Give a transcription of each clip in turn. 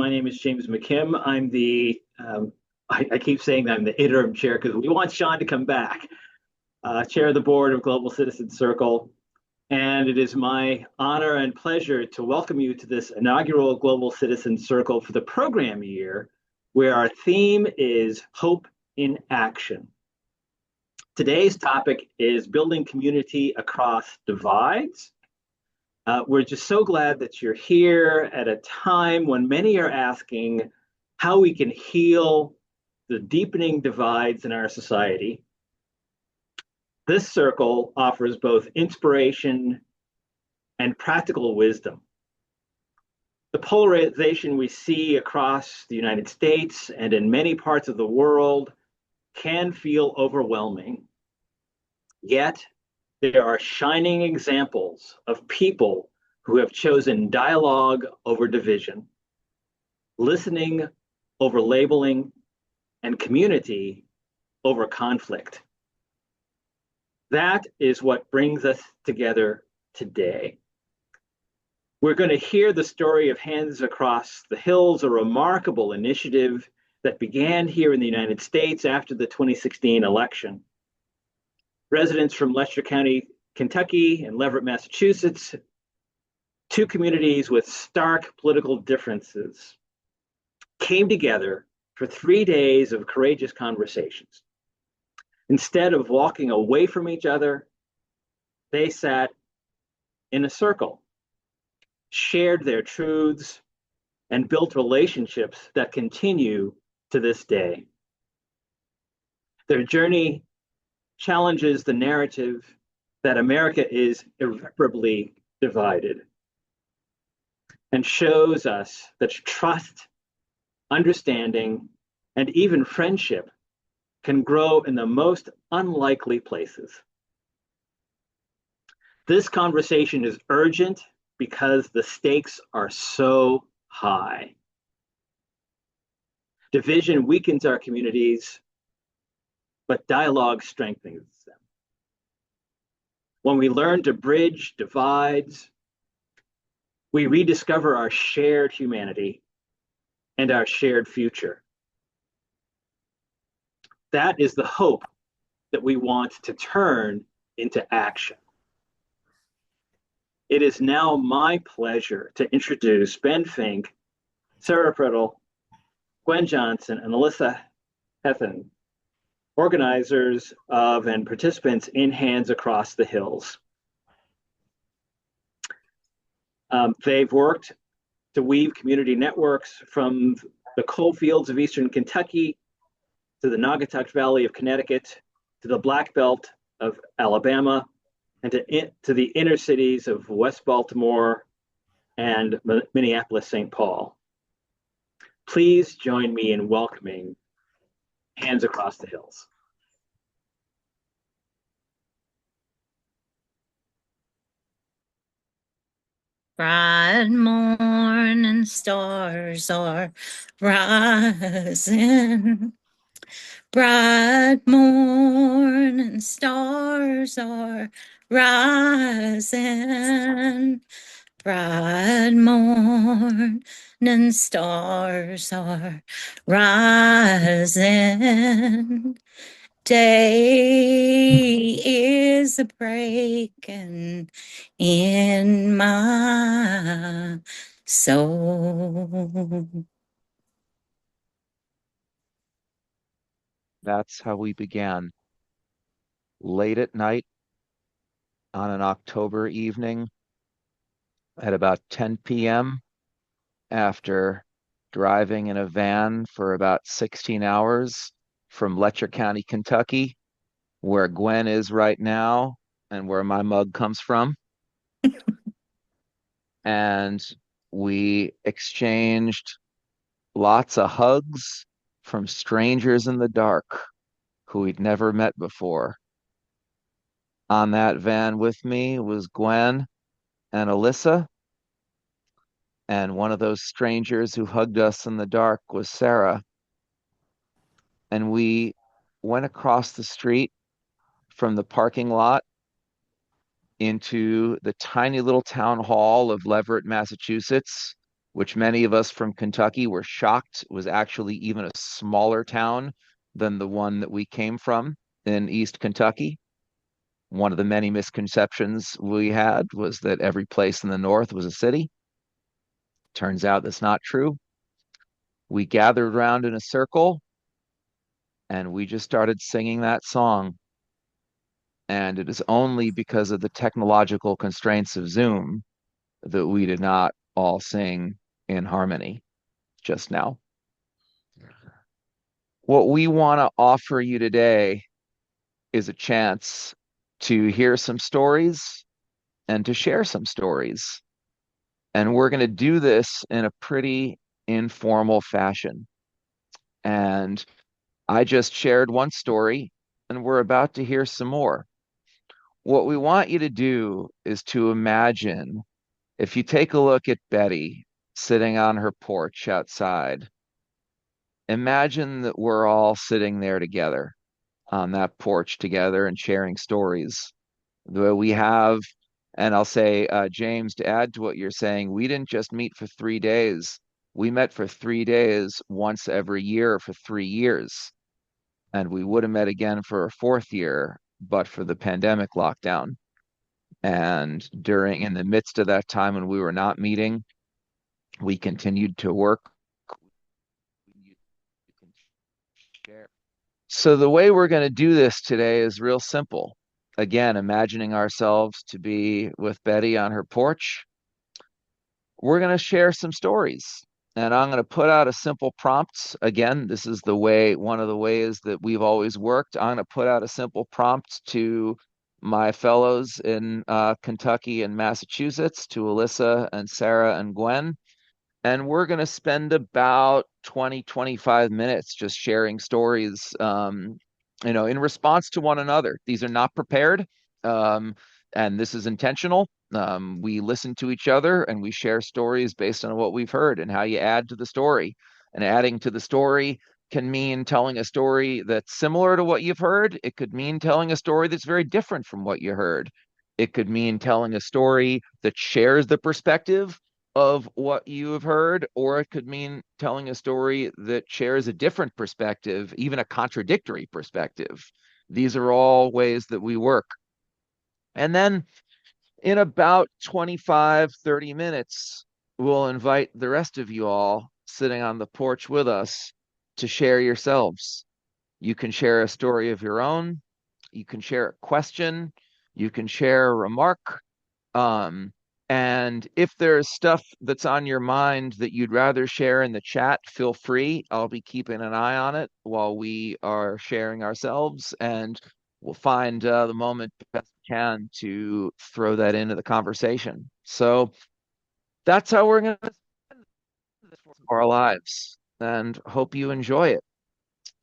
My name is James McKim. I keep saying I'm the interim chair because we want Sean to come back, chair of the board of Global Citizen Circle. And it is my honor and pleasure to welcome you to this inaugural Global Citizen Circle for the program year, where our theme is Hope in Action. Today's topic is building community across divides. We're just so glad that you're here at a time when many are asking how we can heal the deepening divides in our society. This circle offers both inspiration and practical wisdom. The polarization we see across the United States and in many parts of the world can feel overwhelming. Yet, there are shining examples of people who have chosen dialogue over division, listening over labeling, and community over conflict. That is what brings us together today. We're going to hear the story of Hands Across the Hills, a remarkable initiative that began here in the United States after the 2016 election. Residents from Letcher County, Kentucky, and Leverett, Massachusetts, two communities with stark political differences, came together for 3 days of courageous conversations. Instead of walking away from each other, they sat in a circle, shared their truths, and built relationships that continue to this day. Their journey challenges the narrative that America is irreparably divided and shows us that trust, understanding, and even friendship can grow in the most unlikely places. This conversation is urgent because the stakes are so high. Division weakens our communities, but dialogue strengthens them. When we learn to bridge divides, we rediscover our shared humanity and our shared future. That is the hope that we want to turn into action. It is now my pleasure to introduce Ben Fink, Sarah Priddle, Gwen Johnson, and Alyssa Hethen, organizers of and participants in Hands Across the Hills. They've worked to weave community networks from the coal fields of Eastern Kentucky to the Naugatuck Valley of Connecticut, to the Black Belt of Alabama, and to the inner cities of West Baltimore and Minneapolis, St. Paul. Please join me in welcoming Hands Across the Hills. Bright morning stars are rising. Bright morning stars are rising. Bright morning stars are rising. Day is a breaking in my soul. That's how we began. Late at night on an October evening at about 10 p.m. after driving in a van for about 16 hours from Letcher County, Kentucky, where Gwen is right now and where my mug comes from. And we exchanged lots of hugs from strangers in the dark who we'd never met before. On that van with me was Gwen and Alyssa, and one of those strangers who hugged us in the dark was Sarah. And we went across the street from the parking lot into the tiny little town hall of Leverett, Massachusetts, which many of us from Kentucky were shocked was actually even a smaller town than the one that we came from in East Kentucky. One of the many misconceptions we had was that every place in the North was a city. Turns out that's not true. We gathered around in a circle and we just started singing that song. And it is only because of the technological constraints of Zoom that we did not all sing in harmony just now. What we want to offer you today is a chance to hear some stories and to share some stories. And we're going to do this in a pretty informal fashion. And I just shared one story, and we're about to hear some more. What we want you to do is to imagine if you take a look at Betty sitting on her porch outside, imagine that we're all sitting there together on that porch together and sharing stories. The we have, and I'll say, James, to add to what you're saying, we didn't just meet for 3 days. We met for 3 days once every year for 3 years. And we would have met again for a fourth year, but for the pandemic lockdown. And in the midst of that time when we were not meeting, we continued to work. So the way we're going to do this today is real simple. Again, imagining ourselves to be with Betty on her porch. We're going to share some stories. And I'm going to put out a simple prompt. Again, this is one of the ways that we've always worked. I'm going to put out a simple prompt to my fellows in Kentucky and Massachusetts, to Alyssa and Sarah and Gwen. And we're going to spend about 20, 25 minutes just sharing stories, in response to one another. These are not prepared, um, and this is intentional. We listen to each other and we share stories based on what we've heard and how you add to the story. And adding to the story can mean telling a story that's similar to what you've heard. It could mean telling a story that's very different from what you heard. It could mean telling a story that shares the perspective of what you have heard, or it could mean telling a story that shares a different perspective, even a contradictory perspective. These are all ways that we work. And then in about 25, 30 minutes, we'll invite the rest of you all sitting on the porch with us to share yourselves. You can share a story of your own. You can share a question. You can share a remark. Um, and if there's stuff that's on your mind that you'd rather share in the chat, feel free. I'll be keeping an eye on it while we are sharing ourselves, and we'll find the moment best we can to throw that into the conversation. So that's how we're going to spend our lives, and hope you enjoy it.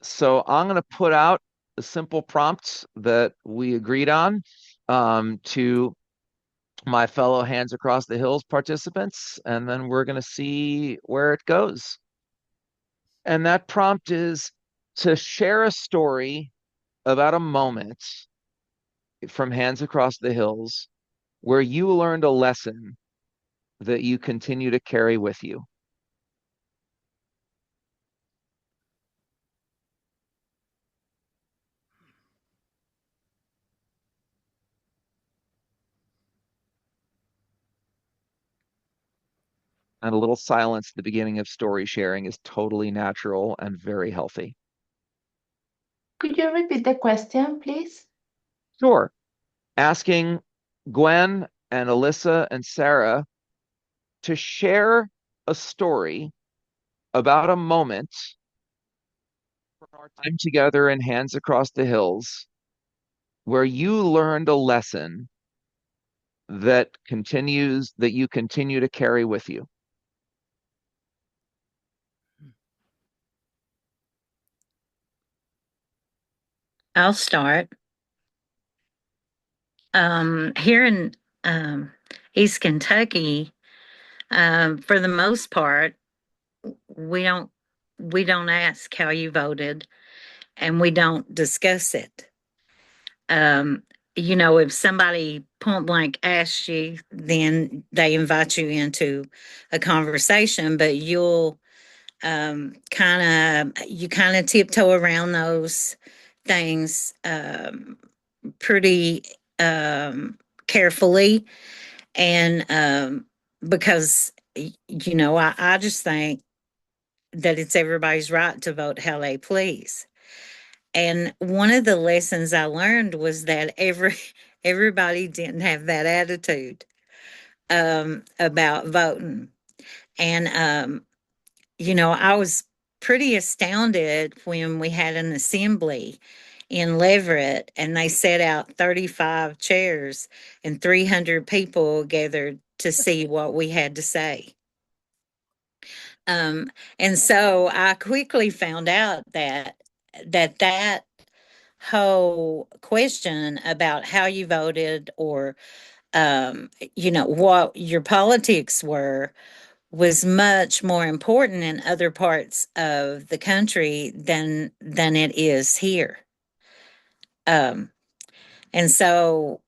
So I'm going to put out the simple prompts that we agreed on to my fellow Hands Across the Hills participants, and then we're going to see where it goes. And that prompt is to share a story about a moment from Hands Across the Hills where you learned a lesson that you continue to carry with you. And a little silence at the beginning of story sharing is totally natural and very healthy. Could you repeat the question, please? Sure. Asking Gwen and Alyssa and Sarah to share a story about a moment from our time together in Hands Across the Hills where you learned a lesson that you continue to carry with you. I'll start. Here in East Kentucky, for the most part, we don't we don't ask how you voted, and we don't discuss it. Um, if somebody point blank ask you, then they invite you into a conversation, but you kind of tiptoe around those things pretty carefully, and because I just think that it's everybody's right to vote how they please. And one of the lessons I learned was that everybody didn't have that attitude about voting. And I was pretty astounded when we had an assembly in Leverett and they set out 35 chairs and 300 people gathered to see what we had to say. Um, and so I quickly found out that whole question about how you voted, or what your politics were, was much more important in other parts of the country than it is here. Um, and so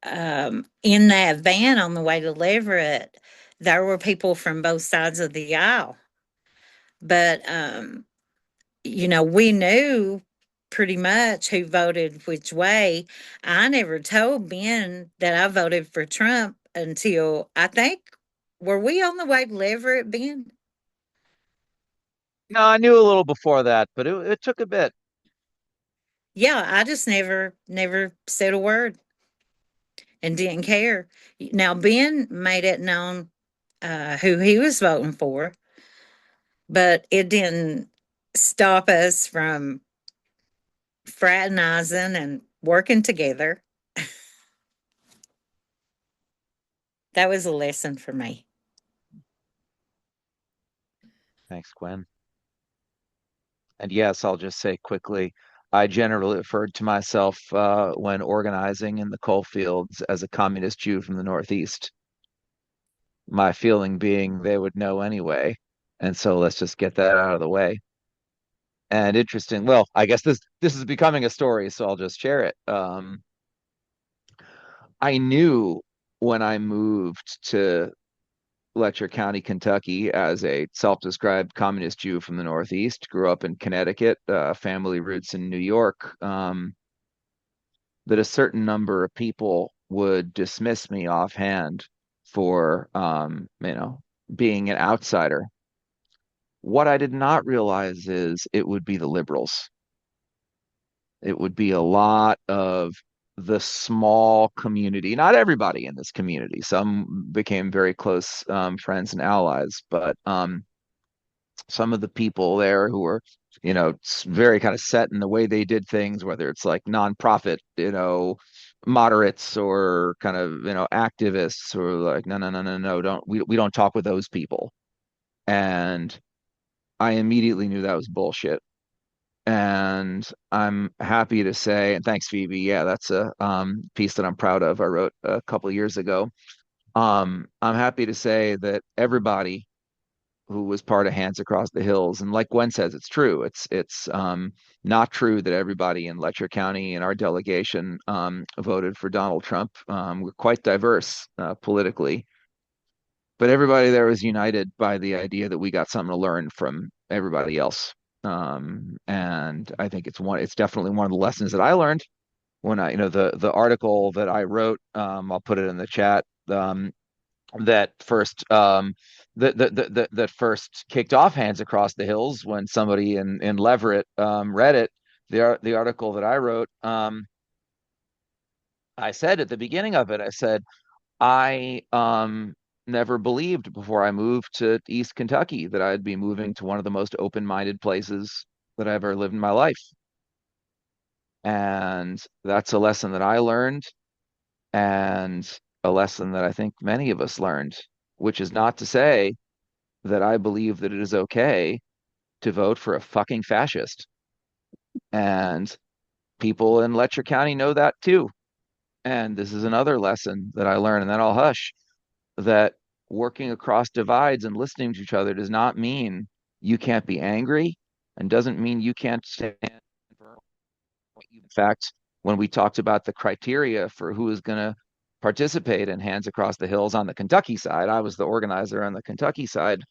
in that van on the way to Leverett, there were people from both sides of the aisle. But we knew pretty much who voted which way. I never told Ben that I voted for Trump until, I think, were we on the way to Leverett, Ben? No, I knew a little before that, but it took a bit. Yeah, I just never said a word and didn't care. Now Ben made it known who he was voting for, but it didn't stop us from fraternizing and working together. That was a lesson for me. Thanks, Gwen. And yes, I'll just say quickly, I generally referred to myself when organizing in the coal fields as a communist Jew from the Northeast. My feeling being they would know anyway. And so let's just get that out of the way. And interesting, well, I guess this is becoming a story, so I'll just share it. I knew when I moved to Letcher County, Kentucky, as a self-described communist Jew from the Northeast, grew up in Connecticut, family roots in New York, that a certain number of people would dismiss me offhand for, being an outsider. What I did not realize is it would be the liberals. It would be a lot of the small community, not everybody in this community. Some became very close friends and allies, but some of the people there who were, very kind of set in the way they did things, whether it's like nonprofit, moderates or kind of, activists, or like, no, no, no, no, no, we don't talk with those people. And I immediately knew that was bullshit. And I'm happy to say, and thanks, Phoebe. Yeah, that's a piece that I'm proud of. I wrote a couple of years ago. I'm happy to say that everybody who was part of Hands Across the Hills, and like Gwen says, it's true. It's not true that everybody in Letcher County in our delegation voted for Donald Trump. We're quite diverse politically, but everybody there was united by the idea that we got something to learn from everybody else. And I think it's definitely one of the lessons that I learned when the article that I wrote, I'll put it in the chat, that first that first kicked off Hands Across the Hills when somebody in Leverett read it. The article that I wrote, I said at the beginning of it, I said, I never believed before I moved to East Kentucky that I'd be moving to one of the most open-minded places that I've ever lived in my life. And that's a lesson that I learned, and a lesson that I think many of us learned, which is not to say that I believe that it is okay to vote for a fucking fascist. And people in Letcher County know that too. And this is another lesson that I learned, and then I'll hush, that working across divides and listening to each other does not mean you can't be angry, and doesn't mean you can't stand for. In fact, when we talked about the criteria for who is going to participate in Hands Across the Hills on the Kentucky side, I was the organizer on the Kentucky side,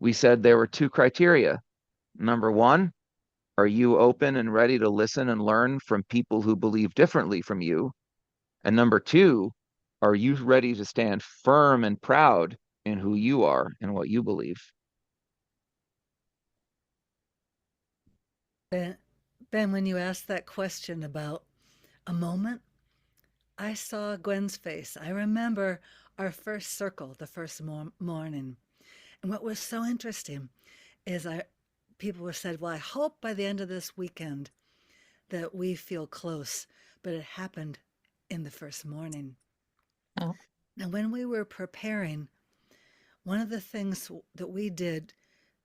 we said there were two criteria. Number one, are you open and ready to listen and learn from people who believe differently from you? And number two, are you ready to stand firm and proud in who you are and what you believe? Ben, when you asked that question about a moment, I saw Gwen's face. I remember our first circle the first morning. And what was so interesting is people were said, well, I hope by the end of this weekend that we feel close. But it happened in the first morning. Oh. Now, when we were preparing, one of the things that we did,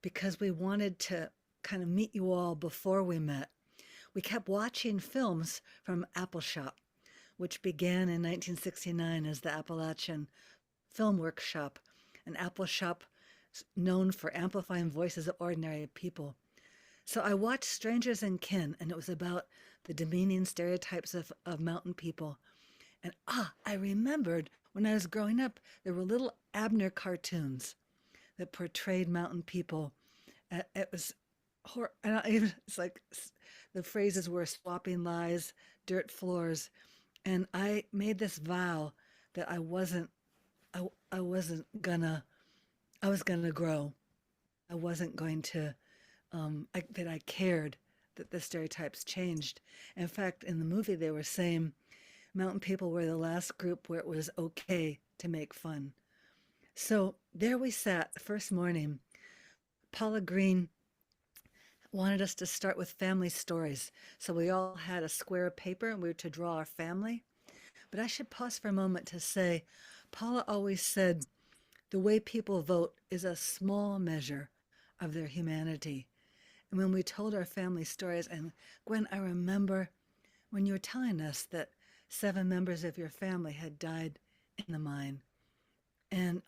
because we wanted to kind of meet you all before we met, we kept watching films from Appalshop, which began in 1969 as the Appalachian Film Workshop, an Appalshop known for amplifying voices of ordinary people. So I watched Strangers and Kin, and it was about the demeaning stereotypes of mountain people. And I remembered when I was growing up, there were little Abner cartoons that portrayed mountain people. It was it's like the phrases were swapping lies, dirt floors, and I made this vow that I wasn't gonna grow. I wasn't going to that I cared that the stereotypes changed. In fact, in the movie they were saying mountain people were the last group where it was okay to make fun. So there we sat the first morning. Paula Green wanted us to start with family stories. So we all had a square of paper and we were to draw our family. But I should pause for a moment to say, Paula always said, the way people vote is a small measure of their humanity. And when we told our family stories, and Gwen, I remember when you were telling us that 7 members of your family had died in the mine. And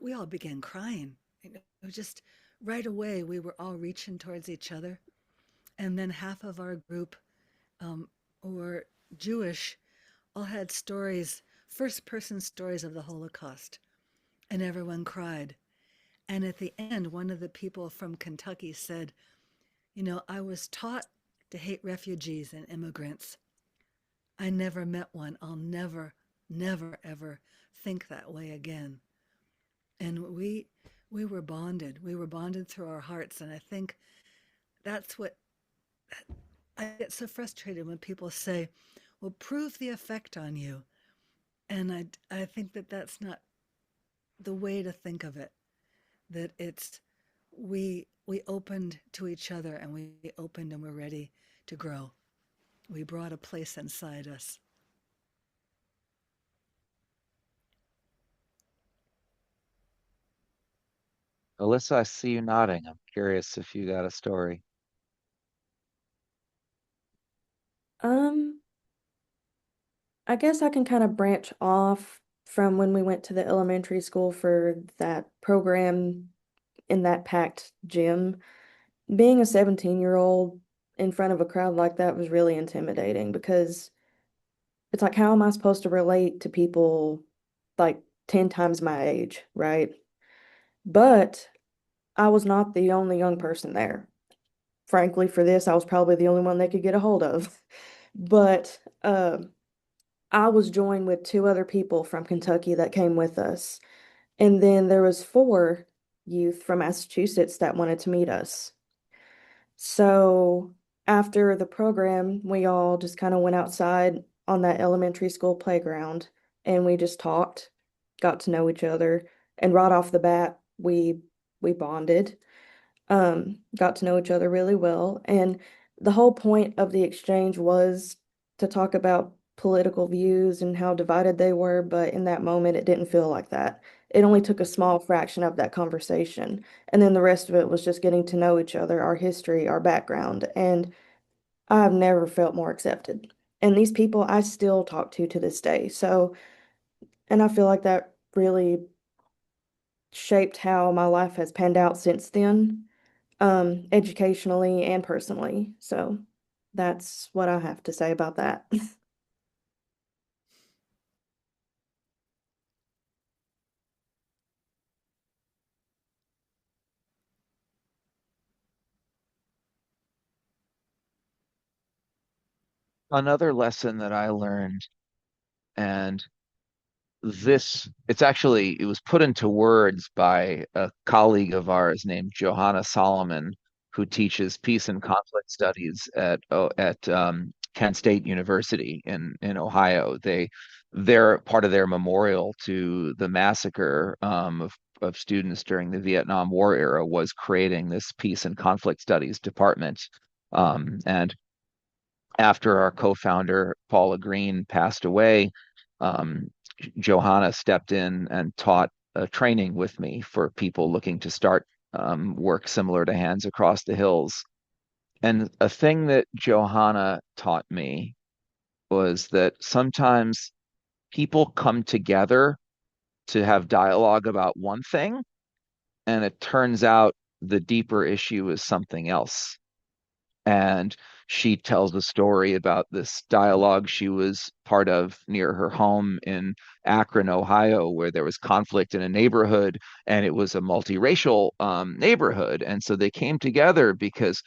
we all began crying. It was just right away, we were all reaching towards each other. And then half of our group who were Jewish all had stories, first person stories of the Holocaust. And everyone cried. And at the end, one of the people from Kentucky said, you know, I was taught to hate refugees and immigrants. I never met one. I'll never, never, ever think that way again. And we were bonded. We were bonded through our hearts. And I think that's what I get so frustrated when people say, well, prove the effect on you. And I think that that's not the way to think of it. That it's we opened to each other and we opened and we're ready to grow. We brought a place inside us. Alyssa, I see you nodding. I'm curious if you got a story. Um, I guess I can kind of branch off from when we went to the elementary school for that program in that packed gym. Being a 17-year-old in front of a crowd like that was really intimidating because it's like, how am I supposed to relate to people like 10 times my age, right? But I was not the only young person there. Frankly, for this, I was probably the only one they could get a hold of. But I was joined with 2 other people from Kentucky that came with us. And then there was 4 youth from Massachusetts that wanted to meet us. So after the program, we all just kind of went outside on that elementary school playground and we just talked, got to know each other, and right off the bat, we bonded, got to know each other really well. And the whole point of the exchange was to talk about political views and how divided they were, but in that moment, it didn't feel like that. It only took a small fraction of that conversation. And then the rest of it was just getting to know each other, our history, our background. And I've never felt more accepted. And these people I still talk to this day. So, and I feel like that really shaped how my life has panned out since then, educationally and personally. So that's what I have to say about that. another lesson that I learned, and it was put into words by a colleague of ours named Johanna Solomon, who teaches peace and conflict studies at Kent State University in Ohio. They're part of their memorial to the massacre of students during the Vietnam War era was creating this peace and conflict studies department. And after our co-founder Paula Green passed away, um, Johanna stepped in and taught training with me for people looking to start work similar to Hands Across the Hills. And a thing that Johanna taught me was that sometimes people come together to have dialogue about one thing, and it turns out the deeper issue is something else. And she tells a story about this dialogue she was part of near her home in Akron, Ohio, where there was conflict in a neighborhood, and it was a multiracial neighborhood. And so they came together because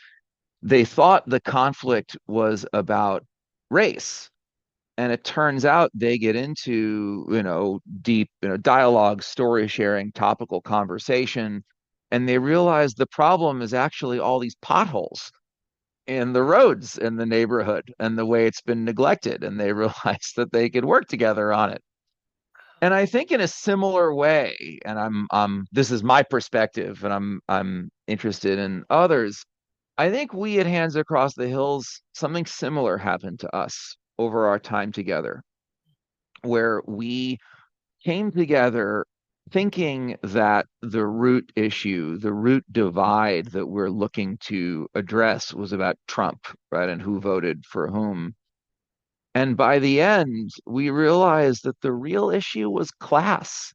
they thought the conflict was about race. And it turns out they get into, deep, dialogue, story sharing, topical conversation, and they realize the problem is actually all these potholes in the roads in the neighborhood and the way it's been neglected, and they realized that they could work together on it. And I think in a similar way, and this is my perspective, and I'm interested in others. I think we at Hands Across the Hills, something similar happened to us over our time together, where we came together thinking that the root issue, the root divide that we're looking to address was about Trump, right? And who voted for whom. And by the end, we realized that the real issue was class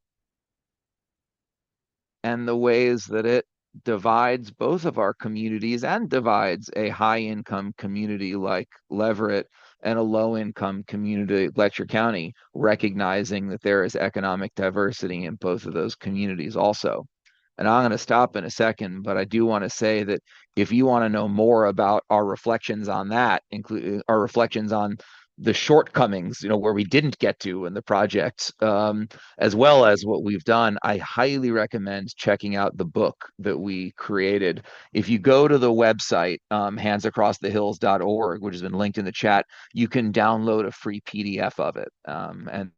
and the ways that it divides both of our communities and divides a high income community like Leverett and a low income community like Letcher County, recognizing that there is economic diversity in both of those communities also. And I'm going to stop in a second, but I do want to say that if you want to know more about our reflections on that, including our reflections on the shortcomings, where we didn't get to in the project, as well as what we've done, I highly recommend checking out the book that we created. If you go to the website, handsacrossthehills.org, which has been linked in the chat, you can download a free PDF of it. And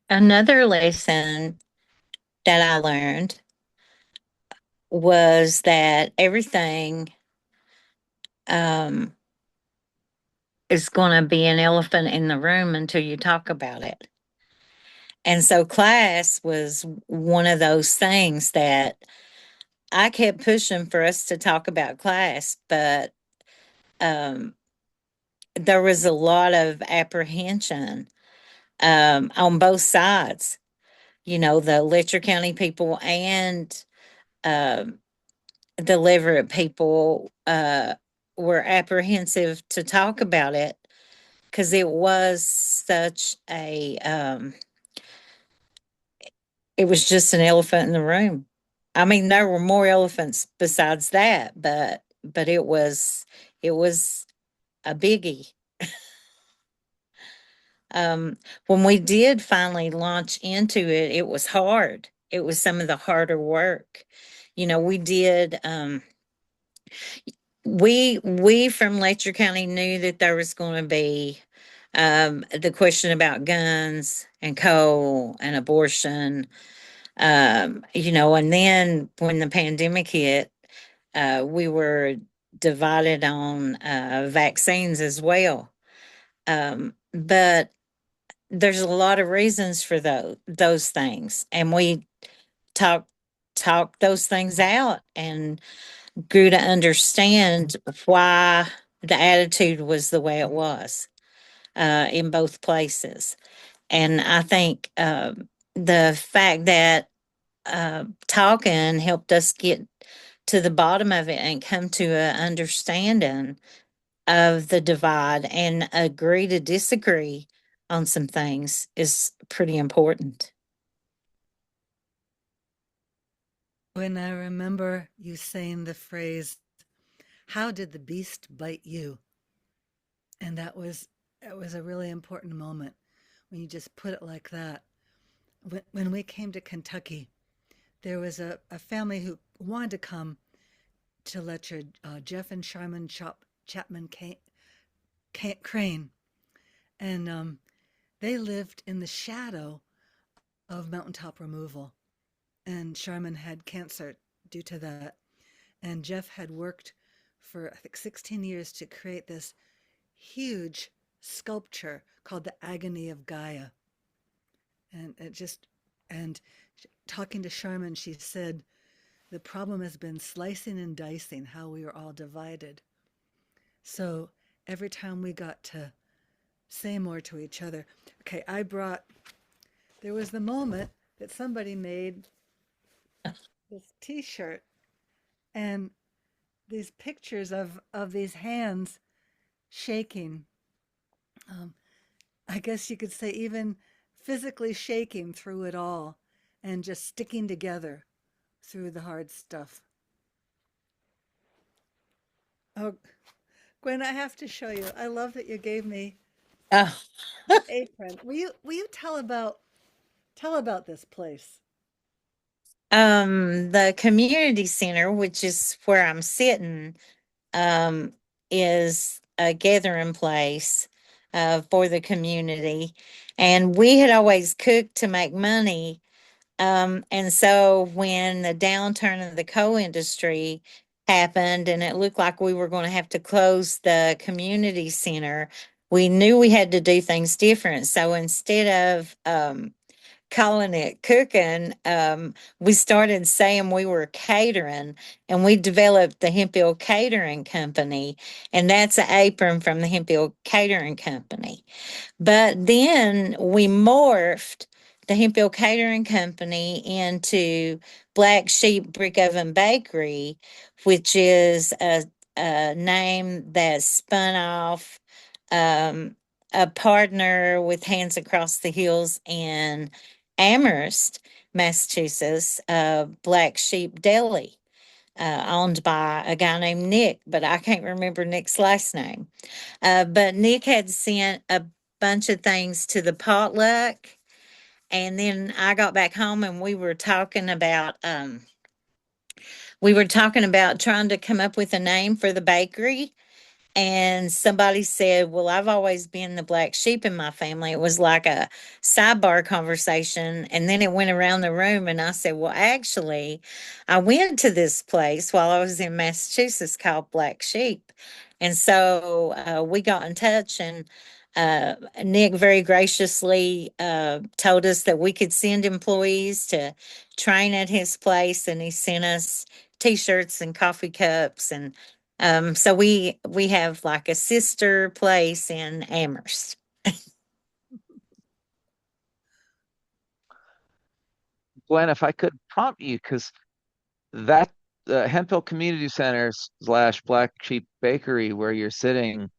Another lesson that I learned was that everything um, is going to be an elephant in the room until you talk about it. And so class was one of those things that I kept pushing for us to talk about class, but um, there was a lot of apprehension on both sides. The Letcher County people and um, the Leverett people were apprehensive to talk about it because it was such it was just an elephant in the room. I mean, there were more elephants besides that, but it was a biggie. When we did finally launch into it, it was hard. It was some of the harder work. We did we from Letcher County knew that there was going to be the question about guns and coal and abortion, and then when the pandemic hit, we were divided on vaccines as well. But there's a lot of reasons for those things, and we talked those things out and grew to understand why the attitude was the way it was in both places. And I think the fact that talking helped us get to the bottom of it and come to an understanding of the divide and agree to disagree on some things is pretty important. When I remember you saying the phrase, "How did the beast bite you?" And that was a really important moment when you just put it like that. When we came to Kentucky, there was a family who wanted to come to lecture, Jeff and Sharman Chapman Crane, and they lived in the shadow of mountaintop removal. And Sharman had cancer due to that. And Jeff had worked for, I think, 16 years to create this huge sculpture called the Agony of Gaia. And it just, and talking to Sharman, she said, the problem has been slicing and dicing how we are all divided. So every time we got to say more to each other, okay, there was the moment that somebody made this t-shirt and these pictures of these hands shaking. Um, I guess you could say even physically shaking through it all and just sticking together through the hard stuff. Oh, Gwen, I have to show you. I love that you gave me Oh, the apron. Will you tell about this place? the community center, which is where I'm sitting, um, is a gathering place for the community. And we had always cooked to make money. And so when the downturn of the coal industry happened and it looked like we were going to have to close the community center, we knew we had to do things different. So instead of calling it cooking, we started saying we were catering, and we developed the Hemphill Catering Company, and that's an apron from the Hemphill Catering Company. But then we morphed the Hemphill Catering Company into Black Sheep Brick Oven Bakery, which is a name that spun off um, a partner with Hands Across the Hills in Amherst, Massachusetts, Black Sheep Deli, owned by a guy named Nick, but I can't remember Nick's last name. But Nick had sent a bunch of things to the potluck. And then I got back home and we were talking about trying to come up with a name for the bakery. And somebody said, well, I've always been the black sheep in my family. It was like a sidebar conversation. And then it went around the room. And I said, well, actually, I went to this place while I was in Massachusetts called Black Sheep. And so we got in touch, and Nick very graciously told us that we could send employees to train at his place. And he sent us t-shirts and coffee cups, and so we have like a sister place in Amherst. Glenn, if I could prompt you, because that Hemphill Community Center slash Black Sheep Bakery, where you're sitting,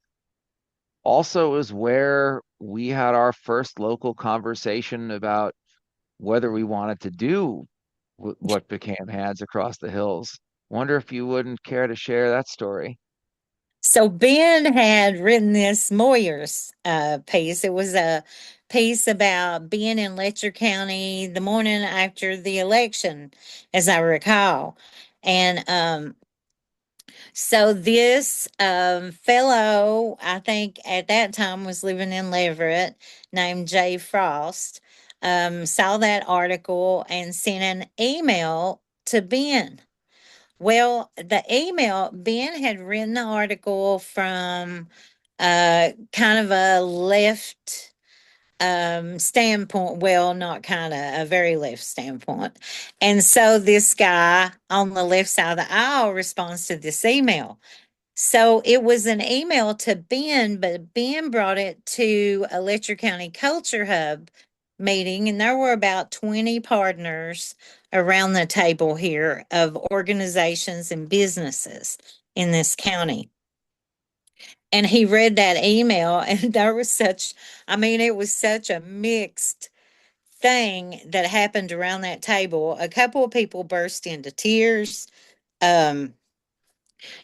also is where we had our first local conversation about whether we wanted to do what became Hands Across the Hills. Wonder if you wouldn't care to share that story. So Ben had written this Moyers piece. It was a piece about being in Letcher County the morning after the election, as I recall. And so this fellow, I think at that time was living in Leverett, named Jay Frost, saw that article and sent an email to Ben. Well, the email, Ben had written the article from kind of a left standpoint. Well, not kind of, a very left standpoint. And so this guy on the left side of the aisle responds to this email. So it was an email to Ben, but Ben brought it to a Letcher County Culture Hub meeting, and there were about 20 partners around the table here of organizations and businesses in this county. and he read that email, and there was such, I mean, it was such a mixed thing that happened around that table. A couple of people burst into tears. Um,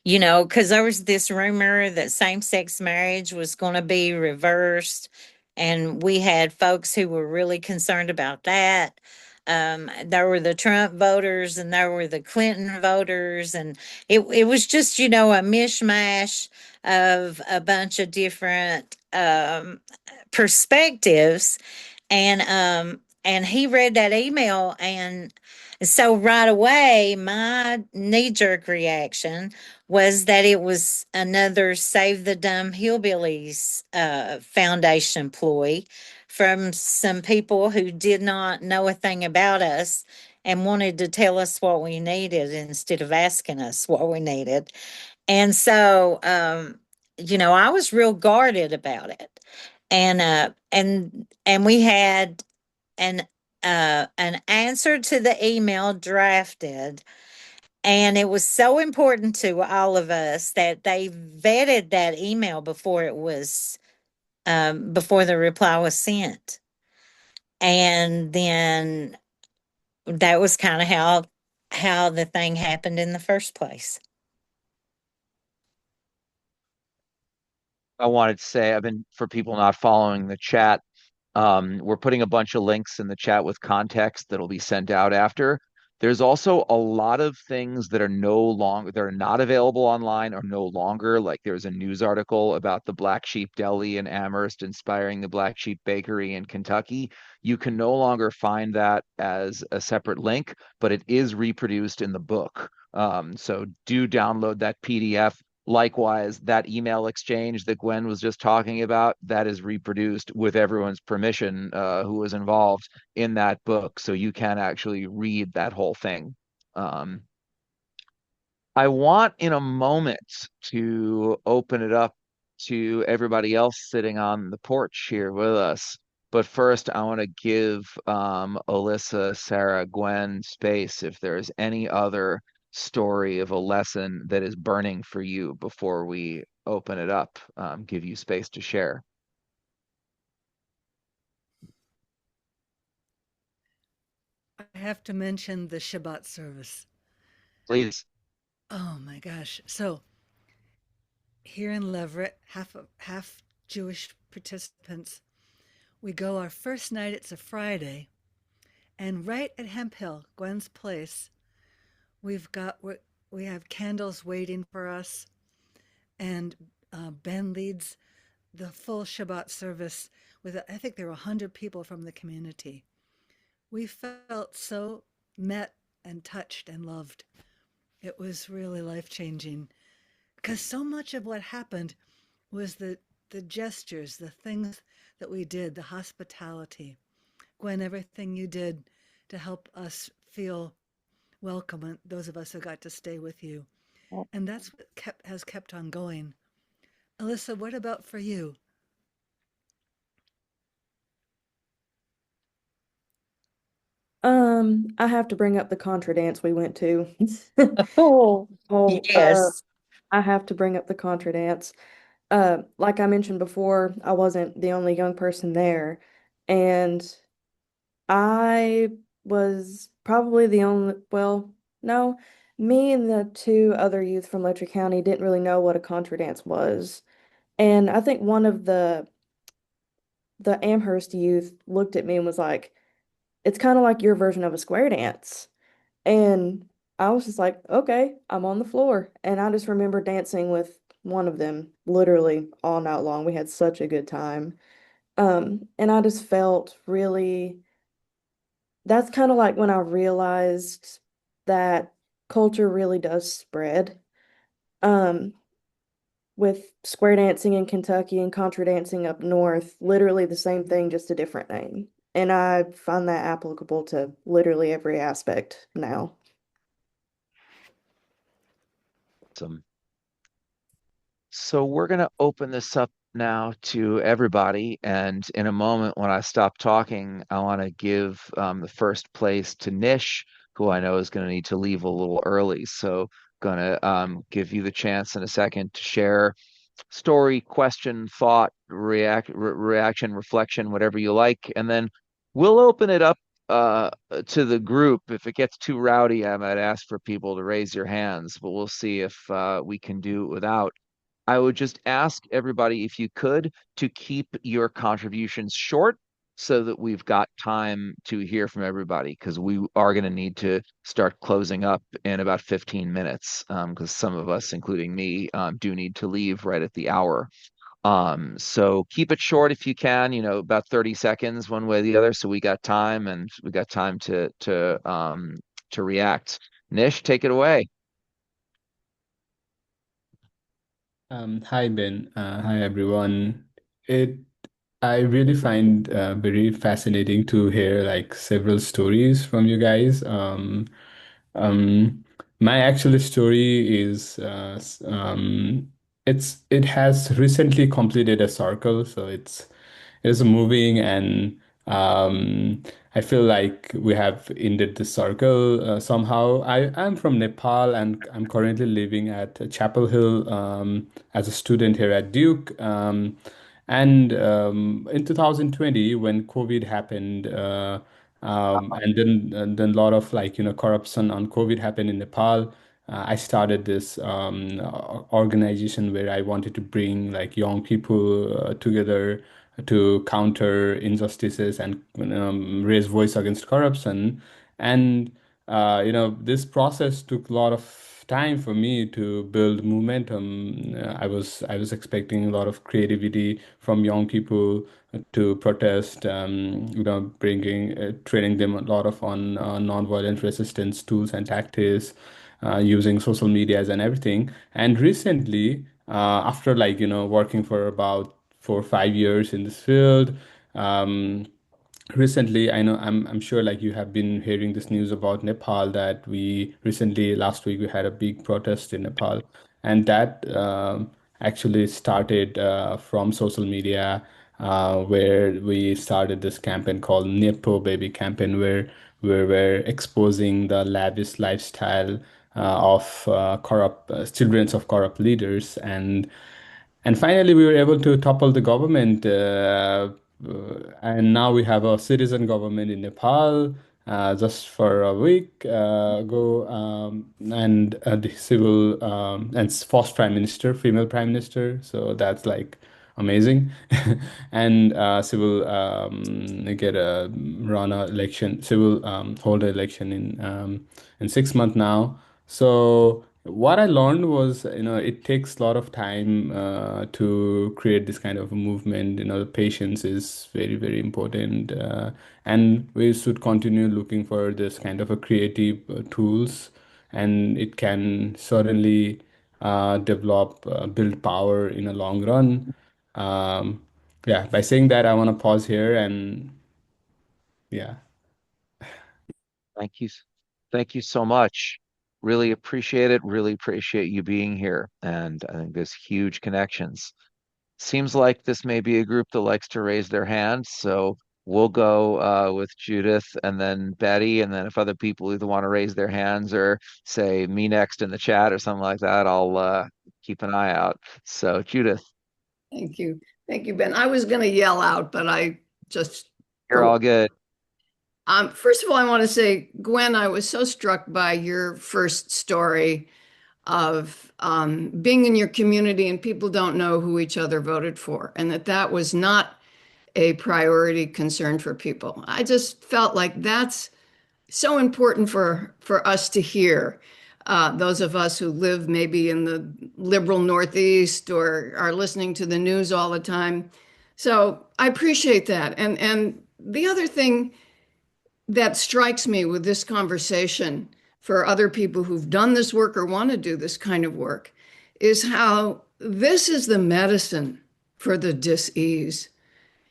because there was this rumor that same sex marriage was going to be reversed. And we had folks who were really concerned about that. There were the Trump voters and there were the Clinton voters. And it was just, a mishmash of a bunch of different perspectives. And he read that email, and so right away my knee-jerk reaction was that it was another Save the Dumb Hillbillies foundation ploy from some people who did not know a thing about us and wanted to tell us what we needed instead of asking us what we needed. And so I was real guarded about it. And we had an answer to the email drafted, and it was so important to all of us that they vetted that email before the reply was sent. And then that was kind of how the thing happened in the first place. I wanted to say, I've been, for people not following the chat, we're putting a bunch of links in the chat with context that'll be sent out after. There's also a lot of things that are that are not available online or no longer. Like there's a news article about the Black Sheep Deli in Amherst inspiring the Black Sheep Bakery in Kentucky. You can no longer find that as a separate link, but it is reproduced in the book. So do download that PDF. Likewise, that email exchange that Gwen was just talking about, that is reproduced with everyone's permission who was involved in that book. So you can actually read that whole thing. Um, I want in a moment to open it up to everybody else sitting on the porch here with us. But first, I want to give Alyssa, Sarah, Gwen space if there's any other story of a lesson that is burning for you before we open it up, give you space to share. I have to mention the Shabbat service. Please. Oh my gosh. So here in Leverett, half Jewish participants. We go our first night, it's a Friday, and right at Hemp Hill, Gwen's place, we have candles waiting for us, and Ben leads the full Shabbat service with, I think there were 100 people from the community. We felt so met and touched and loved. It was really life changing because so much of what happened was the gestures, the things that we did, the hospitality. Gwen, everything you did to help us feel welcome, and those of us who got to stay with you. And that's what has kept on going. Alyssa, what about for you? I have to bring up the contra dance we went to. Oh, Oh, yes. I have to bring up the contra dance. Like I mentioned before, I wasn't the only young person there, and I was probably the only, well, no, me and the two other youth from Letcher County didn't really know what a contra dance was. And I think one of the Amherst youth looked at me and was like, "It's kind of like your version of a square dance." And I was just like, "Okay, I'm on the floor." And I just remember dancing with one of them literally all night long. We had such a good time. And I just felt really, that's kind of like when I realized that culture really does spread. Um, with square dancing in Kentucky and contra dancing up north, literally the same thing, just a different name. And I find that applicable to literally every aspect now. Awesome. So we're going to open this up now to everybody. And in a moment, when I stop talking, I want to give the first place to Nish, who I know is going to need to leave a little early. So going to give you the chance in a second to share story, question, thought, reaction, reflection, whatever you like, and then we'll open it up to the group. If it gets too rowdy, I might ask for people to raise your hands, but we'll see if we can do it without. I would just ask everybody, if you could, to keep your contributions short so that we've got time to hear from everybody, because we are going to need to start closing up in about 15 minutes, because some of us, including me, do need to leave right at the hour. So keep it short if you can, about 30 seconds one way or the other, so we got time and we got time to react. Nish, take it away. Hi Ben. Hi everyone. It I really find very fascinating to hear like several stories from you guys. Um, my actual story is it has recently completed a circle, so it's moving, and I feel like we have ended the circle somehow. I'm from Nepal, and I'm currently living at Chapel Hill as a student here at Duke. And in 2020, when COVID happened, and then a lot of like corruption on COVID happened in Nepal. I started this organization where I wanted to bring like young people together to counter injustices and raise voice against corruption. And this process took a lot of time for me to build momentum. I was expecting a lot of creativity from young people to protest, bringing training them a lot of on nonviolent resistance tools and tactics, using social medias and everything. And recently, after like working for about 4 or 5 years in this field, um, recently, I know I'm sure like you have been hearing this news about Nepal, that we recently last week we had a big protest in Nepal, and that actually started from social media, where we started this campaign called Nepo Baby campaign, where we're exposing the lavish lifestyle of corrupt children of corrupt leaders. And finally, we were able to topple the government, and now we have a citizen government in Nepal. Just for a week ago, and the civil and first prime minister, female prime minister. So that's like amazing. And civil get a run a election, civil hold an election in 6 months now. So what I learned was, it takes a lot of time to create this kind of a movement. The patience is very, very important, and we should continue looking for this kind of a creative tools, and it can certainly develop, build power in a long run. Um, yeah, by saying that, I want to pause here and yeah. Thank you. Thank you so much. Really appreciate it. Really appreciate you being here. And I think there's huge connections. Seems like this may be a group that likes to raise their hands. So we'll go with Judith and then Betty. And then if other people either want to raise their hands or say me next in the chat or something like that, I'll keep an eye out. So, Judith, Thank you. Thank you, Ben. I was going to yell out, but I just you're all good. First of all, I want to say, Gwen, I was so struck by your first story of being in your community and people don't know who each other voted for, and that was not a priority concern for people. I just felt like that's so important for us to hear. Those of us who live maybe in the liberal Northeast or are listening to the news all the time. So I appreciate that. And the other thing that strikes me with this conversation for other people who've done this work or want to do this kind of work is how this is the medicine for the dis-ease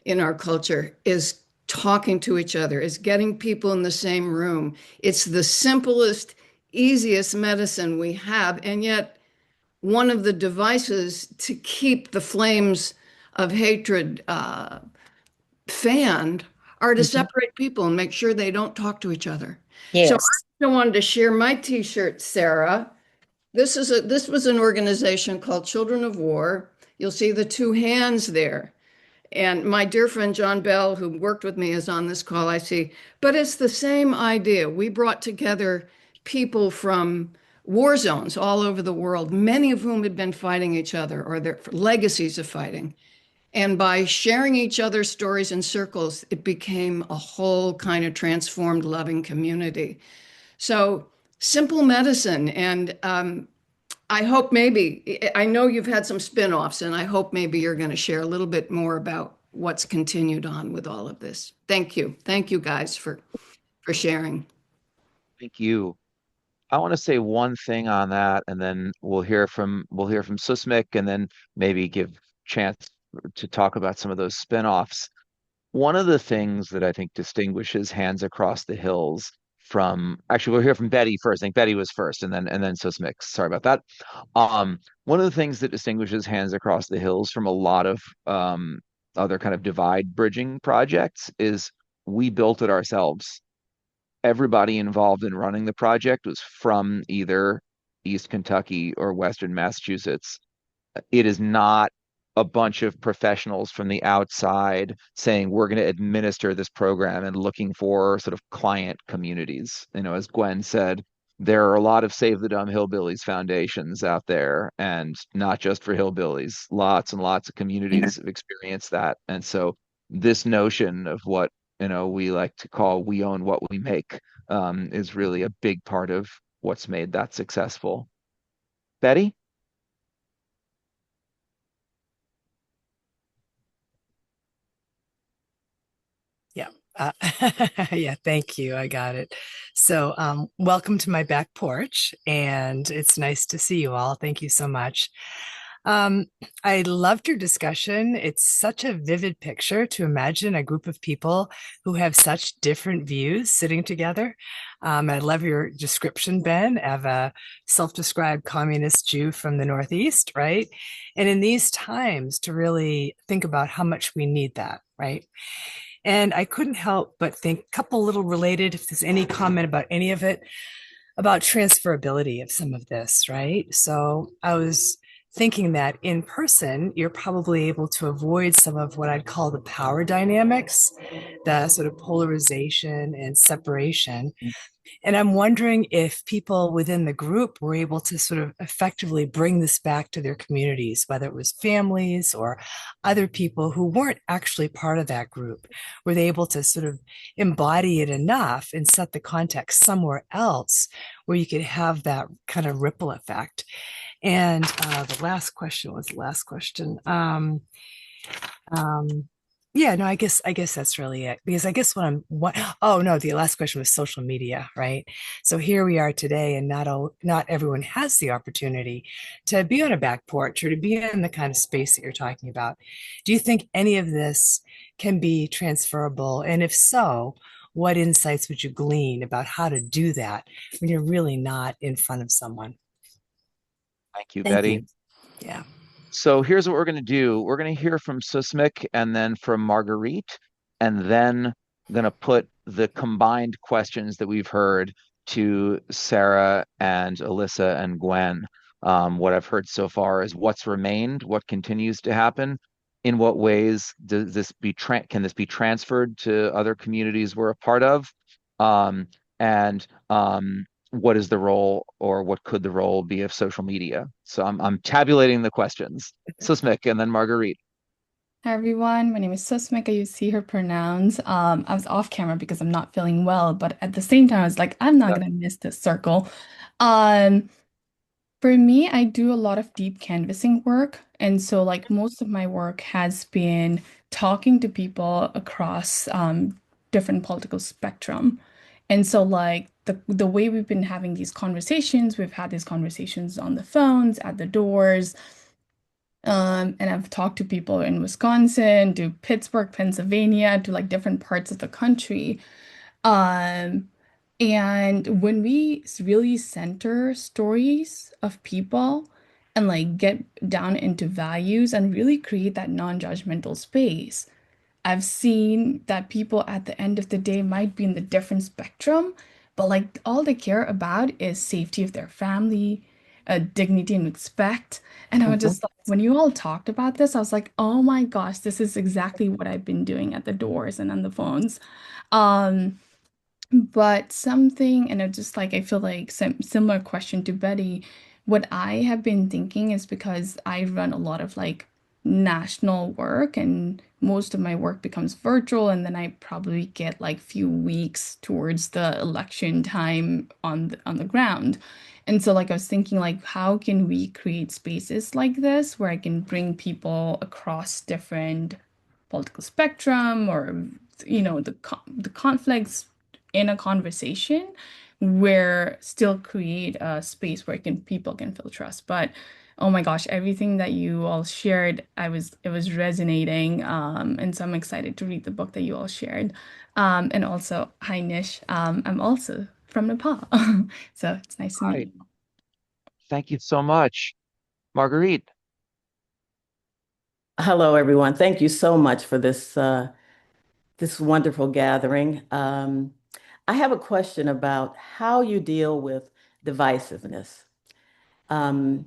in our culture, is talking to each other, is getting people in the same room. It's the simplest, easiest medicine we have, and yet one of the devices to keep the flames of hatred fanned are to separate people and make sure they don't talk to each other. So Yes. I wanted to share my T-shirt, Sarah. This was an organization called Children of War. You'll see the two hands there. And my dear friend John Bell, who worked with me, is on this call, I see. But it's the same idea. We brought together people from war zones all over the world, many of whom had been fighting each other or their legacies of fighting. And by sharing each other's stories in circles, it became a whole kind of transformed, loving community. So simple medicine. And I hope maybe, I know you've had some spin-offs, and I hope maybe you're going to share a little bit more about what's continued on with all of this. Thank you. Thank you guys for sharing. Thank you. I want to say one thing on that, and then we'll hear from Susmik, and then maybe give chance to talk about some of those spin-offs. One of the things that I think distinguishes Hands Across the Hills from, actually, we'll hear from Betty first. I think Betty was first, and then Susmik. Sorry about that. One of the things that distinguishes Hands Across the Hills from a lot of other kind of divide bridging projects is we built it ourselves. Everybody involved in running the project was from either East Kentucky or Western Massachusetts. It is not a bunch of professionals from the outside saying we're going to administer this program and looking for sort of client communities. As Gwen said, there are a lot of Save the Dumb Hillbillies foundations out there, and not just for hillbillies. Lots and lots of communities have experienced that. And so this notion of what we like to call "we own what we make" is really a big part of what's made that successful. Betty? Yeah. Uh, yeah, thank you. I got it. So, welcome to my back porch, and it's nice to see you all. Thank you so much. Um, I loved your discussion. It's such a vivid picture to imagine a group of people who have such different views sitting together. I love your description, Ben, of a self-described communist Jew from the Northeast, right? And in these times, to really think about how much we need that, right? And I couldn't help but think a couple little related, if there's any comment about any of it, about transferability of some of this, right? So I was thinking that in person, you're probably able to avoid some of what I'd call the power dynamics, the sort of polarization and separation. And I'm wondering if people within the group were able to sort of effectively bring this back to their communities, whether it was families or other people who weren't actually part of that group. Were they able to sort of embody it enough and set the context somewhere else where you could have that kind of ripple effect? And the last question was the last question. Um, yeah, no, I guess that's really it. Because I guess oh no, the last question was social media, right? So here we are today, and not everyone has the opportunity to be on a back porch or to be in the kind of space that you're talking about. Do you think any of this can be transferable? And if so, what insights would you glean about how to do that when you're really not in front of someone? Thank you, Thank Betty. you. Yeah. So here's what we're going to do. We're going to hear from Susmik and then from Marguerite, and then going to put the combined questions that we've heard to Sarah and Alyssa and Gwen. What I've heard so far is what's remained, what continues to happen, in what ways can this be transferred to other communities we're a part of, and what is the role, or what could the role be, of social media? So I'm tabulating the questions. Susmik and then Marguerite. Hi everyone, my name is Susmika. You see her pronouns. I was off camera because I'm not feeling well, but at the same time, I was like, I'm not Yeah. gonna miss this circle. Um, for me, I do a lot of deep canvassing work, and so like most of my work has been talking to people across different political spectrum. And so like the way we've been having these conversations, we've had these conversations on the phones, at the doors. And I've talked to people in Wisconsin, to Pittsburgh, Pennsylvania, to like different parts of the country. Um, and when we really center stories of people and like get down into values and really create that non-judgmental space, I've seen that people at the end of the day might be in the different spectrum, but like all they care about is safety of their family, dignity and respect. And I was Mhm. just like, when you all talked about this, I was like, oh my gosh, this is exactly what I've been doing at the doors and on the phones. Um, but something, and it just like I feel like similar question to Betty. What I have been thinking is because I run a lot of like national work, and most of my work becomes virtual, and then I probably get like few weeks towards the election time on the ground. And so like I was thinking like how can we create spaces like this where I can bring people across different political spectrum or the conflicts in a conversation where still create a space where people can feel trust. But oh my gosh, everything that you all shared, it was resonating. And so I'm excited to read the book that you all shared. And also, hi Nish. I'm also from Nepal. So it's nice to meet Hi, you. thank you so much. Marguerite, Hello, everyone. Thank you so much for this wonderful gathering. I have a question about how you deal with divisiveness. Um,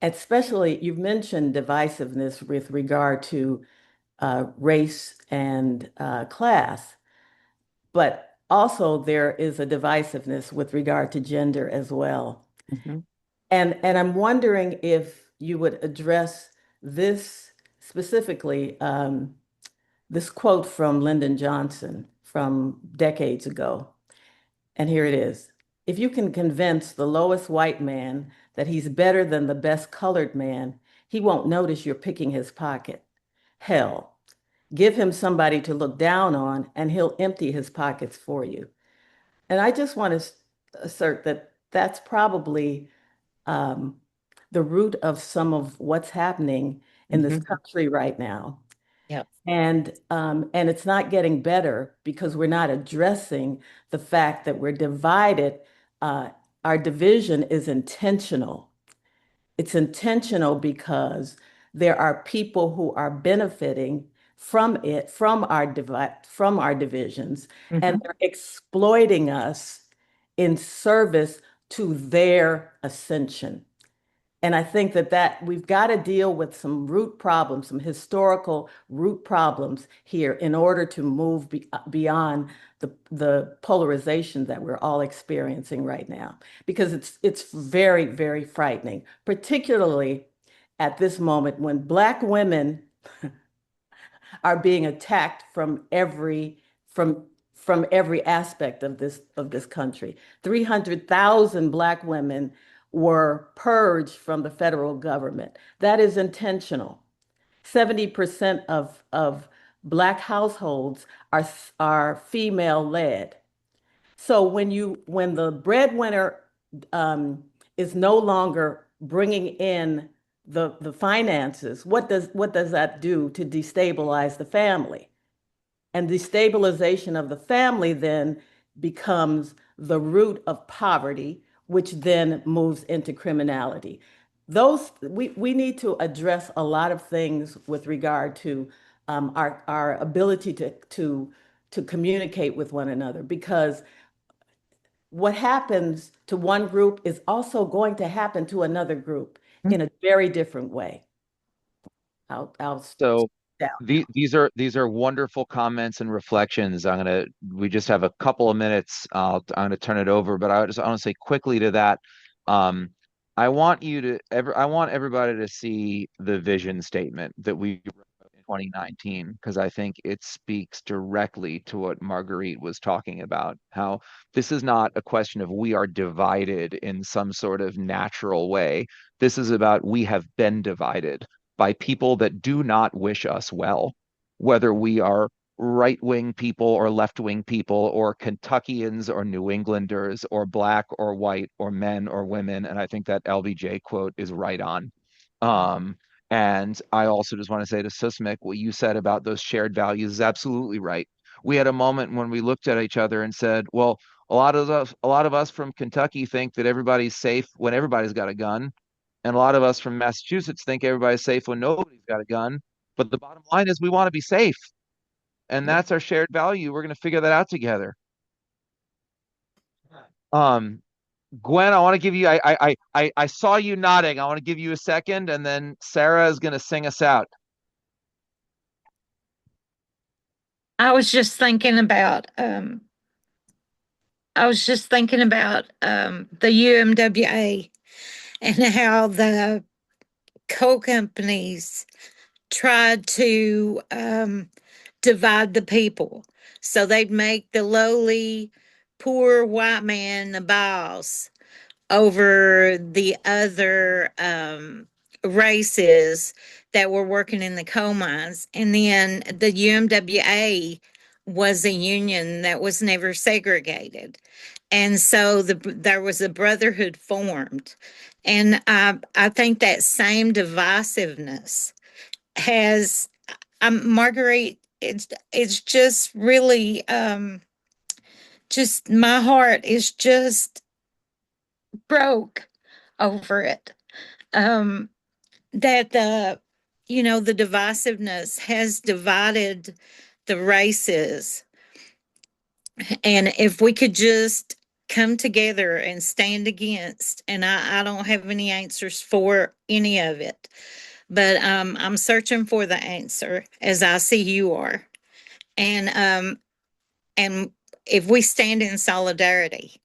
Especially, you've mentioned divisiveness with regard to race and class, but also there is a divisiveness with regard to gender as well. Mhm. And I'm wondering if you would address this specifically, this quote from Lyndon Johnson from decades ago. And here it is. If you can convince the lowest white man that he's better than the best colored man, he won't notice you're picking his pocket. Hell, give him somebody to look down on and he'll empty his pockets for you. And I just want to assert that that's probably um, the root of some of what's happening in this Mhm. country right now. Yep. And it's not getting better because we're not addressing the fact that we're divided. Uh, our division is intentional. It's intentional because there are people who are benefiting from it, from our divisions, and Mhm. they're exploiting us in service to their ascension. And I think that we've got to deal with some root problems, some historical root problems here in order to move beyond the polarization that we're all experiencing right now. Because it's very, very frightening, particularly at this moment when Black women are being attacked from from every aspect of this country. 300,000 Black women were purged from the federal government. That is intentional. 70% of Black households are female led. So when the breadwinner um, is no longer bringing in the finances, what does that do to destabilize the family? And destabilization of the family then becomes the root of poverty, which then moves into criminality. We need to address a lot of things with regard to our ability to communicate with one another because what happens to one group is also going to happen to another group in a very different way. I'll So down. these are wonderful comments and reflections. We just have a couple of minutes. I'm gonna turn it over, but I want to say quickly to that. Um, I want everybody to see the vision statement that we wrote in 2019 because I think it speaks directly to what Marguerite was talking about. How this is not a question of we are divided in some sort of natural way. This is about we have been divided by people that do not wish us well, whether we are right wing people or left wing people or Kentuckians or New Englanders or black or white or men or women. And I think that LBJ quote is right on. Um, and I also just want to say to Susmik, what you said about those shared values is absolutely right. We had a moment when we looked at each other and said, well, a lot of us from Kentucky think that everybody's safe when everybody's got a gun. And a lot of us from Massachusetts think everybody's safe when nobody's got a gun. But the bottom line is we want to be safe. And Yep. that's our shared value. We're going to figure that out together. Um, Gwen, I want to give you. I saw you nodding. I want to give you a second, and then Sarah is going to sing us out. I was just thinking about the UMWA and how the coal companies tried to divide the people. So they'd make the lowly, poor white man the boss over the other races that were working in the coal mines. And then the UMWA was a union that was never segregated. And so there was a brotherhood formed. And I think that same divisiveness has, Marguerite, it's just really, just my heart is just broke over it. Um, that the divisiveness has divided the races. And if we could just come together and stand against, and I don't have any answers for any of it, but I'm searching for the answer as I see you are. And if we stand in solidarity,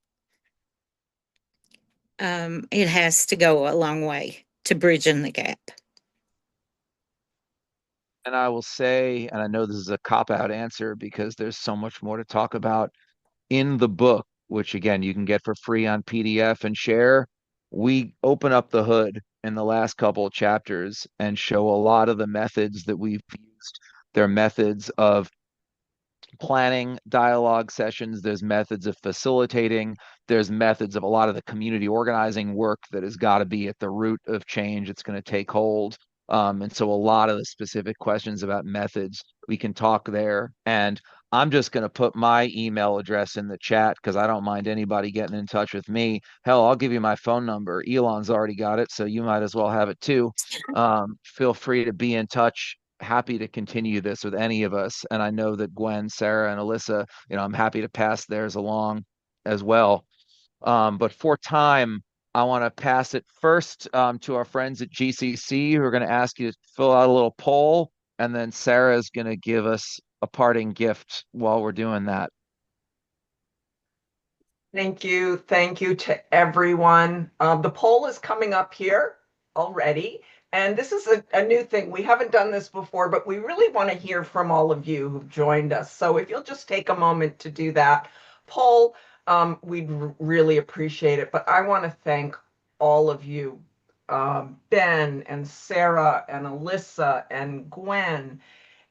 it has to go a long way to bridging the gap. And I will say, and I know this is a cop-out answer because there's so much more to talk about in the book, which again you can get for free on PDF and share. We open up the hood in the last couple of chapters and show a lot of the methods that we've used. They're methods of planning dialogue sessions, there's methods of facilitating, there's methods of a lot of the community organizing work that has got to be at the root of change. It's going to take hold. And so a lot of the specific questions about methods, we can talk there. And I'm just going to put my email address in the chat because I don't mind anybody getting in touch with me. Hell, I'll give you my phone number. Elon's already got it, so you might as well have it too. Feel free to be in touch. Happy to continue this with any of us. And I know that Gwen, Sarah, and Alyssa, I'm happy to pass theirs along as well. But for time, I want to pass it first to our friends at GCC who are going to ask you to fill out a little poll. And then Sarah is going to give us a parting gift while we're doing that. Thank you. Thank you to everyone. The poll is coming up here already. And this is a new thing. We haven't done this before, but we really want to hear from all of you who've joined us. So if you'll just take a moment to do that poll, we'd really appreciate it. But I want to thank all of you, Ben and Sarah and Alyssa and Gwen.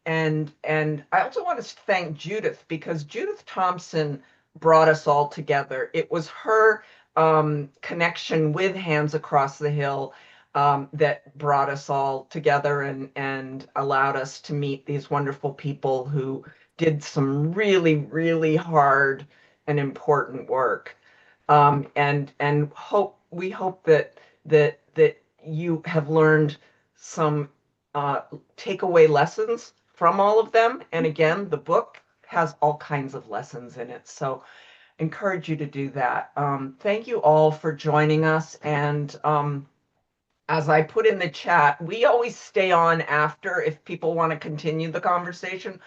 And I also want to thank Judith because Judith Thompson brought us all together. It was her connection with Hands Across the Hill that brought us all together and allowed us to meet these wonderful people who did some really, really hard and important work. And we hope that you have learned some takeaway lessons from all of them. And again, the book has all kinds of lessons in it. So encourage you to do that. Thank you all for joining us. And as I put in the chat, we always stay on after if people want to continue the conversation.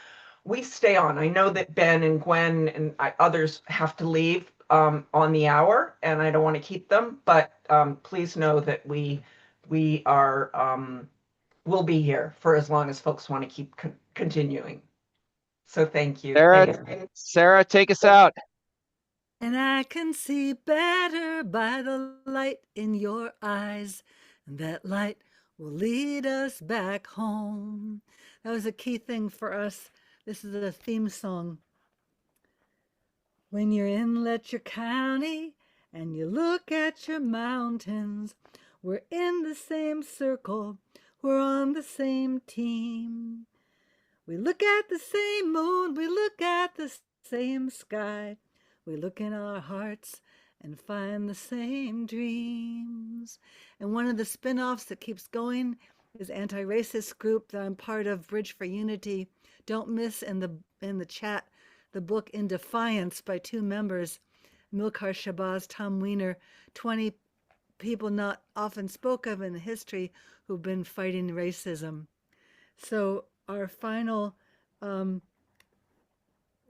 We stay on. I know that Ben and Gwen and others have to leave on the hour, and I don't want to keep them, but please know that we are we'll be here for as long as folks want to keep continuing. So thank you. Sarah, take us out. And I can see better by the light in your eyes, and that light will lead us back home. That was a key thing for us. This is a theme song. When you're in Letcher County and you look at your mountains, we're in the same circle, we're on the same team. We look at the same moon, we look at the same sky. We look in our hearts and find the same dreams. And one of the spin-offs that keeps going is anti-racist group that I'm part of, Bridge for Unity. Don't miss in the chat the book In Defiance by two members, Milkar Shabazz, Tom Weiner, 20 people not often spoke of in history who've been fighting racism. So um,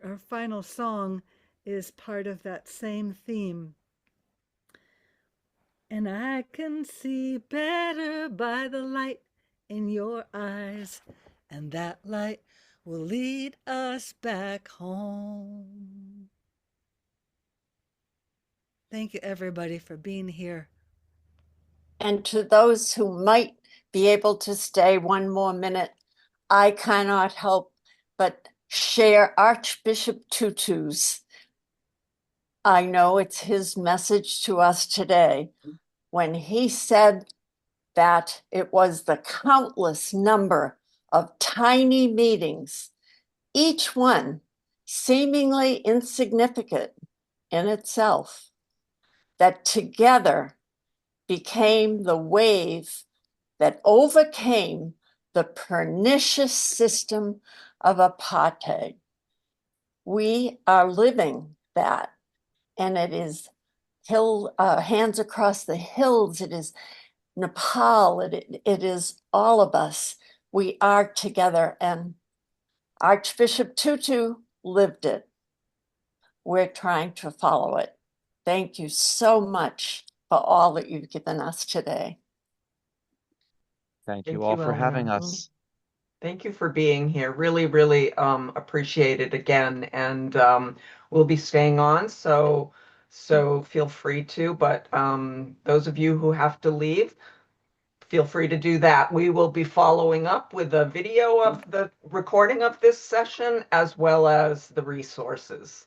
our final song is part of that same theme. And I can see better by the light in your eyes, and that light will lead us back home. Thank you, everybody, for being here. And to those who might be able to stay one more minute, I cannot help but share Archbishop Tutu's. I know it's his message to us today when he said that it was the countless number of tiny meetings, each one seemingly insignificant in itself, that together became the wave that overcame the pernicious system of apartheid. We are living that, and it is hands across the hills, it is Nepal, it is all of us. We are together, and Archbishop Tutu lived it. We're trying to follow it. Thank you so much for all that you've given us today. Thank Thank you all you, for having Eleanor. us. Thank you for being here. Really, really appreciate it again. And we'll be staying on, so feel free to. But those of you who have to leave, feel free to do that. We will be following up with a video of the recording of this session as well as the resources.